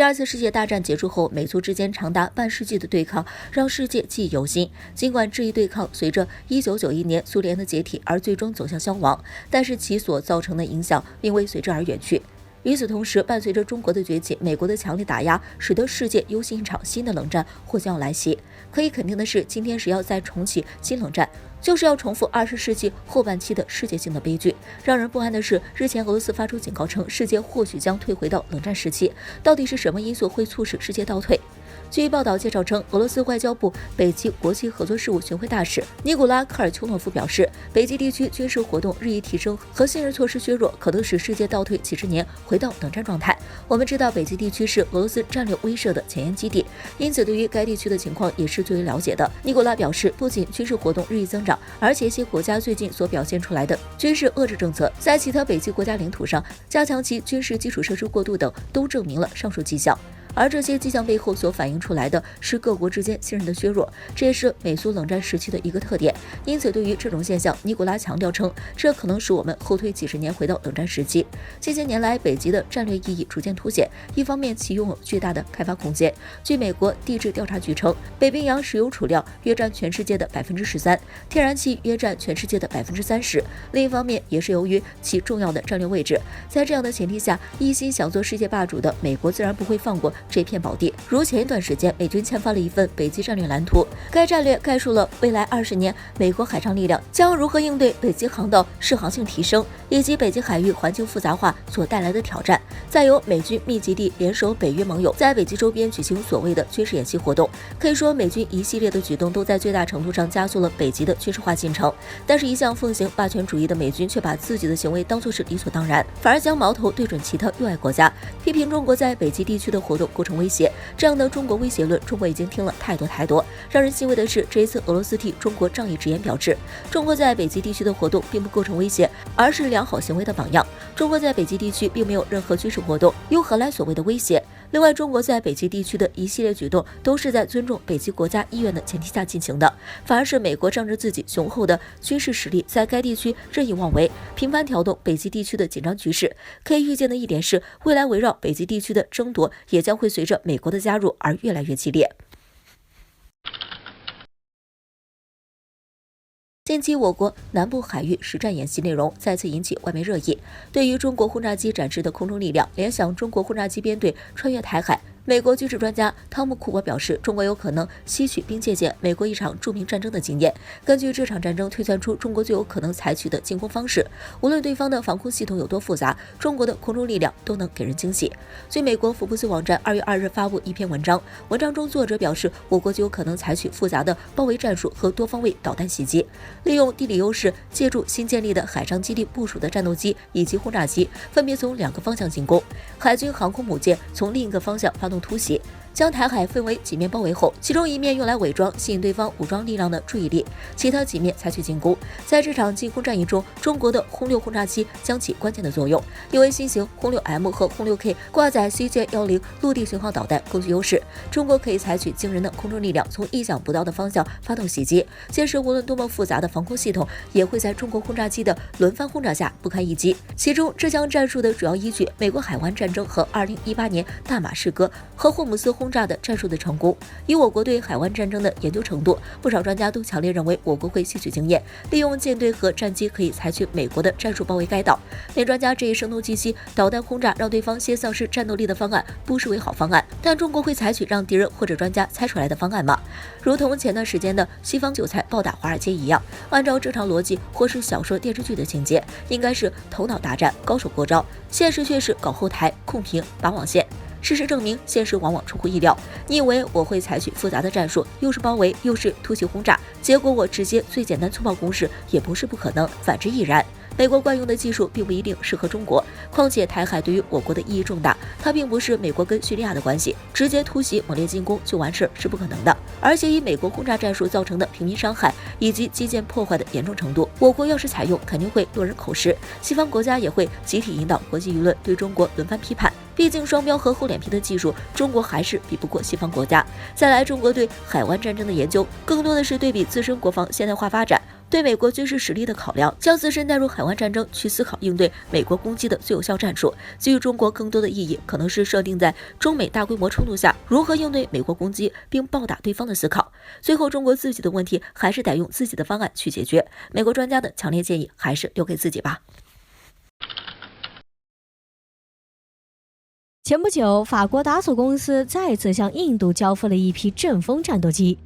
第二次世界大战结束后，美苏之间长达半世纪的对抗让世界记忆犹新。尽管这一对抗随着1991年苏联的解体而最终走向消亡，但是其所造成的影响并未随之而远去。与此同时，伴随着中国的崛起，美国的强力打压，使得世界忧心一场新的冷战或将要来袭。可以肯定的是，今天谁要再重启新冷战，就是要重复20世纪后半期的世界性的悲剧。让人不安的是，日前俄罗斯发出警告称，世界或许将退回到冷战时期。到底是什么因素会促使世界倒退？据报道介绍称，俄罗斯外交部北极国际合作事务巡回大使尼古拉·科尔丘诺夫表示，北极地区军事活动日益提升和信任措施削弱，可能使世界倒退几十年，回到冷战状态。我们知道，北极地区是俄罗斯战略威慑的前沿基地，因此对于该地区的情况也是最为了解的。尼古拉表示，不仅军事活动日益增长，而且一些国家最近所表现出来的军事遏制政策，在其他北极国家领土上加强其军事基础设施过渡等，都证明了上述迹象。而这些迹象背后所反映出来的是各国之间信任的削弱，这也是美苏冷战时期的一个特点。因此，对于这种现象，尼古拉强调称，这可能使我们后退几十年，回到冷战时期。近些年来，北极的战略意义逐渐凸显，一方面其拥有巨大的开发空间。据美国地质调查局称，北冰洋石油储量约占全世界的13%，天然气约占全世界的30%。另一方面，也是由于其重要的战略位置，在这样的前提下，一心想做世界霸主的美国自然不会放过这片宝地。如前一段时间，美军签发了一份北极战略蓝图，该战略概述了未来20年美国海上力量将如何应对北极航道适航性提升以及北极海域环境复杂化所带来的挑战。再由美军密集地联手北约盟友，在北极周边举行所谓的军事演习活动。可以说，美军一系列的举动都在最大程度上加速了北极的军事化进程。但是，一向奉行霸权主义的美军却把自己的行为当作是理所当然，反而将矛头对准其他右外国家，批评中国在北极地区的活动构成威胁。这样的中国威胁论，中国已经听了太多。让人欣慰的是，这一次俄罗斯替中国仗义直言，表示中国在北极地区的活动并不构成威胁，而是良好行为的榜样。中国在北极地区并没有任何军事活动，又何来所谓的威胁？另外，中国在北极地区的一系列举动都是在尊重北极国家意愿的前提下进行的，反而是美国仗着自己雄厚的军事实力，在该地区任意妄为，频繁挑动北极地区的紧张局势。可以预见的一点是，未来围绕北极地区的争夺也将会随着美国的加入而越来越激烈。近期我国南部海域实战演习内容再次引起外媒热议。对于中国轰炸机展示的空中力量，联想中国轰炸机编队穿越台海。美国军事专家汤姆·库珀表示，中国有可能吸取并借鉴美国一场著名战争的经验，根据这场战争推算出中国最有可能采取的进攻方式。无论对方的防空系统有多复杂，中国的空中力量都能给人惊喜。据美国福布斯网站2月2日发布一篇文章，文章中作者表示，我国就有可能采取复杂的包围战术和多方位导弹袭击，利用地理优势，借助新建立的海上基地部署的战斗机以及轰炸机，分别从2个方向进攻。海军航空母舰从另一个方向发动突袭，将台海分为几面包围后，其中一面用来伪装，吸引对方武装力量的注意力，其他几面采取进攻。在这场进攻战役中，中国的轰6轰炸机将起关键的作用，因为新型轰6M 和轰6K 挂载CJ-10陆地巡航导弹更具优势，中国可以采取惊人的空中力量，从意想不到的方向发动袭击。届时无论多么复杂的防空系统，也会在中国轰炸机的轮番轰炸下不堪一击。其中这项战术的主要依据，美国海湾战争和2018年大马士革和霍姆斯轰炸的战术的成功。以我国对海湾战争的研究程度，不少专家都强烈认为我国会吸取经验，利用舰队和战机可以采取美国的战术包围该岛。美专家这一声东击西、导弹轰炸让对方先丧失战斗力的方案不失为好方案，但中国会采取让敌人或者专家猜出来的方案吗？如同前段时间的西方韭菜暴打华尔街一样，按照正常逻辑或是小说电视剧的情节，应该是头脑大战，高手过招，现实却是搞后台、控屏、拔网线。事实证明，现实往往出乎意料。你以为我会采取复杂的战术，又是包围又是突袭轰炸，结果我直接最简单粗暴攻势也不是不可能，反之亦然。美国惯用的技术并不一定适合中国，况且台海对于我国的意义重大，它并不是美国跟叙利亚的关系，直接突袭猛烈进攻就完事是不可能的。而且以美国轰炸战术造成的平民伤害以及基建破坏的严重程度，我国要是采用，肯定会落人口实，西方国家也会集体引导国际舆论对中国轮番批判。毕竟双标和厚脸皮的技术，中国还是比不过西方国家。再来，中国对海湾战争的研究，更多的是对比自身国防现代化发展。对美国军事实力的考量，将自身带入海湾战争去思考应对美国攻击的最有效战术。基于中国更多的意义，可能是设定在中美大规模冲突下如何应对美国攻击并暴打对方的思考。最后，中国自己的问题还是得用自己的方案去解决。美国专家的强烈建议还是留给自己吧。前不久，法国达索公司再次向印度交付了一批阵风战斗机。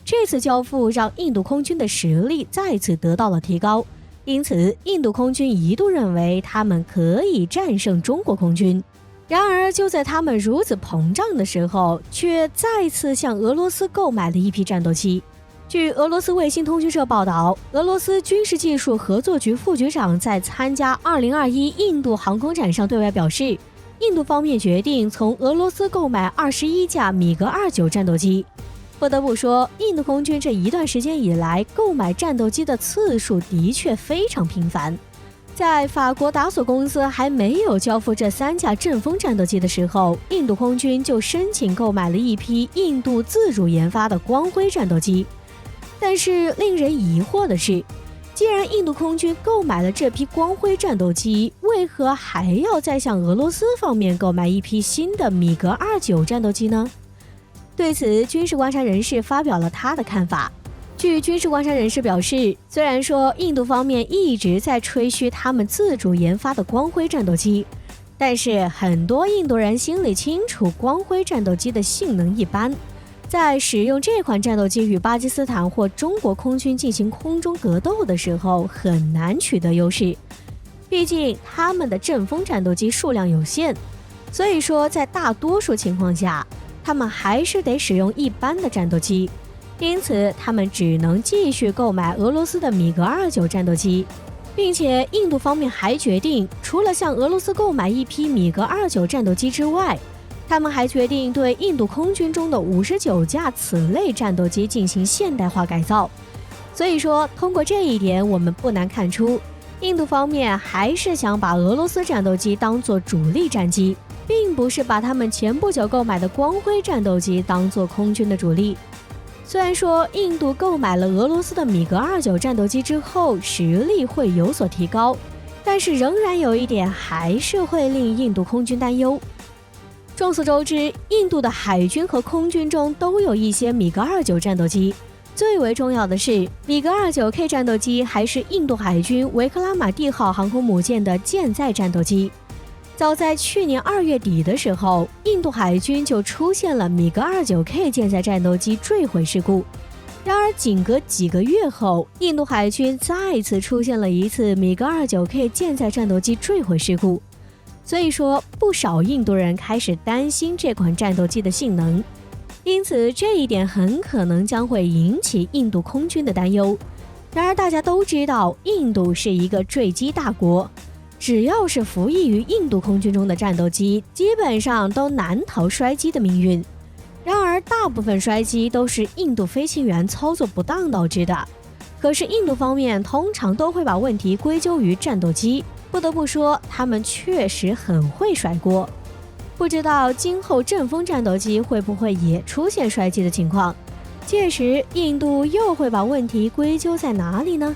这次交付让印度空军的实力再次得到了提高，因此印度空军一度认为他们可以战胜中国空军。然而，就在他们如此膨胀的时候，却再次向俄罗斯购买了一批战斗机。据俄罗斯卫星通讯社报道，俄罗斯军事技术合作局副局长在参加2021印度航空展上对外表示，印度方面决定从俄罗斯购买21架米格29战斗机。不得不说，印度空军这一段时间以来购买战斗机的次数的确非常频繁。在法国达索公司还没有交付这3架阵风战斗机的时候，印度空军就申请购买了一批印度自主研发的光辉战斗机。但是令人疑惑的是，既然印度空军购买了这批光辉战斗机，为何还要再向俄罗斯方面购买一批新的米格29战斗机呢？对此，军事观察人士发表了他的看法。据军事观察人士表示，虽然说印度方面一直在吹嘘他们自主研发的光辉战斗机，但是很多印度人心里清楚光辉战斗机的性能一般，在使用这款战斗机与巴基斯坦或中国空军进行空中格斗的时候很难取得优势，毕竟他们的阵风战斗机数量有限，所以说在大多数情况下他们还是得使用一般的战斗机，因此他们只能继续购买俄罗斯的米格29战斗机，并且印度方面还决定，除了向俄罗斯购买一批米格29战斗机之外，他们还决定对印度空军中的59架此类战斗机进行现代化改造。所以说，通过这一点，我们不难看出，印度方面还是想把俄罗斯战斗机当作主力战机，并不是把他们前不久购买的光辉战斗机当作空军的主力。虽然说印度购买了俄罗斯的米格29战斗机之后实力会有所提高，但是仍然有一点还是会令印度空军担忧。众所周知，印度的海军和空军中都有一些米格29战斗机，最为重要的是米格29K 战斗机还是印度海军维克拉玛蒂号航空母舰的舰载战斗机。早在去年2月底的时候，印度海军就出现了米格29K 舰载战斗机坠毁事故。然而仅隔几个月后，印度海军再次出现了一次米格29K 舰载战斗机坠毁事故。所以说，不少印度人开始担心这款战斗机的性能，因此这一点很可能将会引起印度空军的担忧。然而大家都知道，印度是一个坠机大国，只要是服役于印度空军中的战斗机，基本上都难逃摔机的命运。然而大部分摔机都是印度飞行员操作不当导致的，可是印度方面通常都会把问题归咎于战斗机，不得不说他们确实很会甩锅。不知道今后阵风战斗机会不会也出现摔机的情况，届时印度又会把问题归咎在哪里呢？